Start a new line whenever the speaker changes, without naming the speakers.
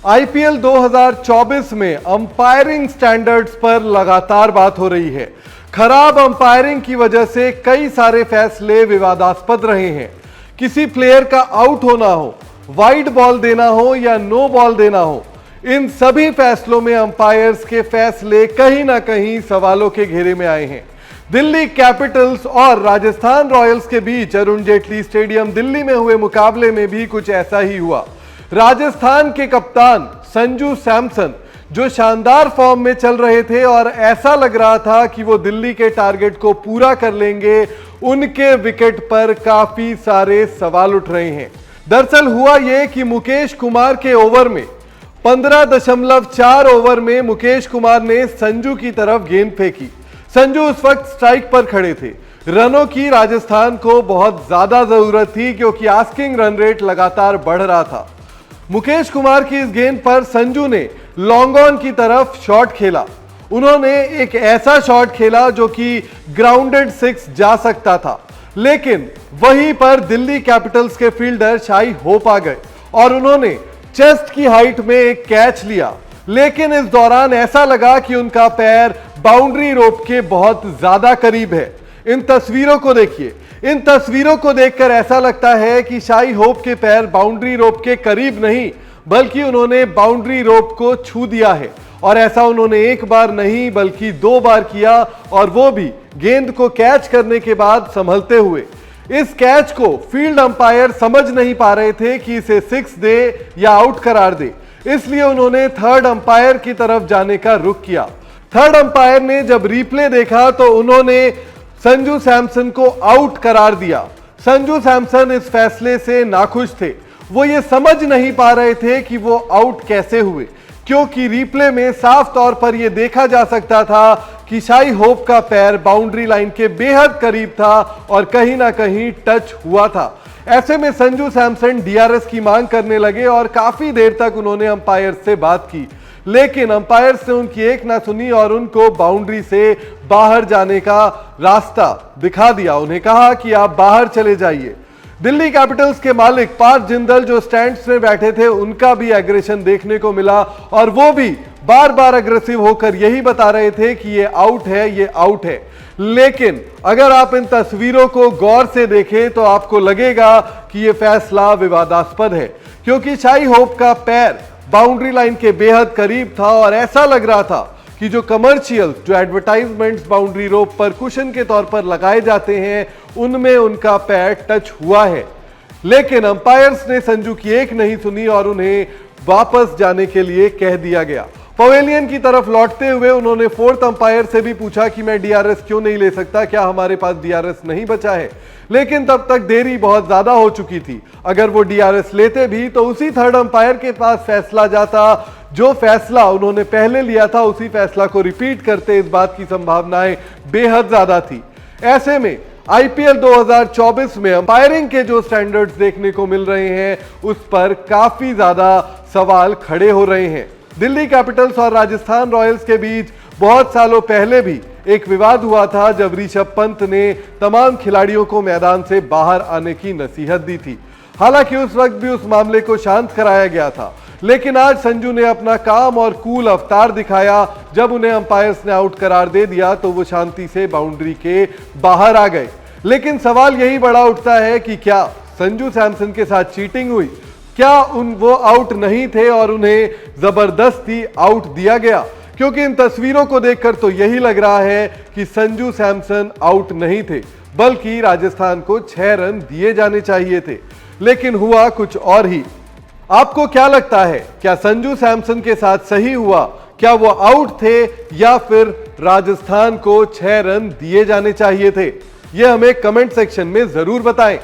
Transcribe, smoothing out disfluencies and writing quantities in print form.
IPL 2024 में umpiring standards पर लगातार बात हो रही है। खराब अंपायरिंग की वजह से कई सारे फैसले विवादास्पद रहे हैं। किसी प्लेयर का आउट होना हो, वाइड बॉल देना हो या नो बॉल देना हो, इन सभी फैसलों में अंपायर्स के फैसले कहीं ना कहीं सवालों के घेरे में आए हैं। दिल्ली कैपिटल्स और राजस्थान रॉयल्स के बीच अरुण जेटली स्टेडियम दिल्ली में हुए मुकाबले में भी कुछ ऐसा ही हुआ। राजस्थान के कप्तान संजू सैमसन जो शानदार फॉर्म में चल रहे थे और ऐसा लग रहा था कि वो दिल्ली के टारगेट को पूरा कर लेंगे, उनके विकेट पर काफी सारे सवाल उठ रहे हैं। दरअसल हुआ ये कि मुकेश कुमार के ओवर में 15.4 ओवर में मुकेश कुमार ने संजू की तरफ गेंद फेंकी। संजू उस वक्त स्ट्राइक पर खड़े थे। रनों की राजस्थान को बहुत ज्यादा जरूरत थी क्योंकि आस्किंग रन रेट लगातार बढ़ रहा था। मुकेश कुमार की इस गेंद पर संजू ने लॉन्ग ऑन की तरफ शॉट खेला। उन्होंने एक ऐसा शॉट खेला जो कि ग्राउंडेड 6 जा सकता था, लेकिन वहीं पर दिल्ली कैपिटल्स के फील्डर शाही होप आ गए और उन्होंने चेस्ट की हाइट में एक कैच लिया। लेकिन इस दौरान ऐसा लगा कि उनका पैर बाउंड्री रोप के बहुत ज्यादा करीब है। इन तस्वीरों को देखिए। इन तस्वीरों को देखकर ऐसा लगता है कि शाही होप के पैर बाउंड्री रोप के करीब नहीं बल्कि उन्होंने बाउंड्री रोप को छू दिया है। और ऐसा उन्होंने एक बार नहीं बल्कि 2 बार किया, और वो भी गेंद को कैच करने के बाद संभलते हुए। इस कैच को फील्ड अंपायर समझ नहीं पा रहे थे कि इसे 6 दे या आउट करार दे, इसलिए उन्होंने थर्ड अंपायर की तरफ जाने का रुख किया। थर्ड अंपायर ने जब रिप्ले देखा तो उन्होंने संजू सैमसन को आउट करार दिया। संजू सैमसन इस फैसले से नाखुश थे। वो ये समझ नहीं पा रहे थे कि वो आउट कैसे हुए, क्योंकि रिप्ले में साफ तौर पर यह देखा जा सकता था कि शाही होप का पैर बाउंड्री लाइन के बेहद करीब था और कहीं ना कहीं टच हुआ था। ऐसे में संजू सैमसन डीआरएस की मांग करने लगे और काफी देर तक उन्होंने अंपायर से बात की, लेकिन अंपायर से उनकी एक ना सुनी और उनको बाउंड्री से बाहर जाने का रास्ता दिखा दिया। उन्हें कहा कि आप बाहर चले जाइए। दिल्ली कैपिटल्स के मालिक पार्थ जिंदल जो स्टैंड्स में बैठे थे, उनका भी एग्रेशन देखने को मिला और वो भी बार बार अग्रेसिव होकर यही बता रहे थे कि ये आउट है, ये आउट है। लेकिन अगर आप इन तस्वीरों को गौर से देखें तो आपको लगेगा कि ये फैसला विवादास्पद है, क्योंकि शाही होप का पैर बाउंड्री लाइन के बेहद करीब था और ऐसा लग रहा था कि जो कमर्शियल, जो एडवर्टाइजमेंट्स बाउंड्री रोप पर कुशन के तौर पर लगाए जाते हैं, उनमें उनका पैर टच हुआ है। लेकिन अंपायर्स ने संजू की एक नहीं सुनी और उन्हें वापस जाने के लिए कह दिया गया। पवेलियन की तरफ लौटते हुए उन्होंने फोर्थ अंपायर से भी पूछा कि मैं डीआरएस क्यों नहीं ले सकता, क्या हमारे पास डीआरएस नहीं बचा है। लेकिन तब तक देरी बहुत ज्यादा हो चुकी थी। अगर वो डीआरएस लेते भी तो उसी थर्ड अंपायर के पास फैसला जाता। जो फैसला उन्होंने पहले लिया था उसी फैसला को रिपीट करते, इस बात की संभावनाएं बेहद ज्यादा थी। ऐसे में आईपीएल 2024 में अंपायरिंग के जो स्टैंडर्ड्स देखने को मिल रहे हैं उस पर काफी ज्यादा सवाल खड़े हो रहे हैं। दिल्ली कैपिटल्स और राजस्थान रॉयल्स के बीच बहुत सालों पहले भी एक विवाद हुआ था जब ऋषभ पंत ने तमाम खिलाड़ियों को मैदान से बाहर आने की नसीहत दी थी। हालांकि उस वक्त भी उस मामले को शांत कराया गया था, लेकिन आज संजू ने अपना काम और कूल अवतार दिखाया। जब उन्हें अंपायर्स ने आउट करार दे दिया तो वो शांति से बाउंड्री के बाहर आ गए। लेकिन सवाल यही बड़ा उठता है कि क्या संजू सैमसन के साथ चीटिंग हुई? क्या वो आउट नहीं थे और उन्हें जबरदस्ती आउट दिया गया? क्योंकि इन तस्वीरों को देखकर तो यही लग रहा है कि संजू सैमसन आउट नहीं थे, बल्कि राजस्थान को 6 रन दिए जाने चाहिए थे। लेकिन हुआ कुछ और ही। आपको क्या लगता है, क्या संजू सैमसन के साथ सही हुआ? क्या वो आउट थे या फिर राजस्थान को 6 रन दिए जाने चाहिए थे? ये हमें कमेंट सेक्शन में जरूर बताएं।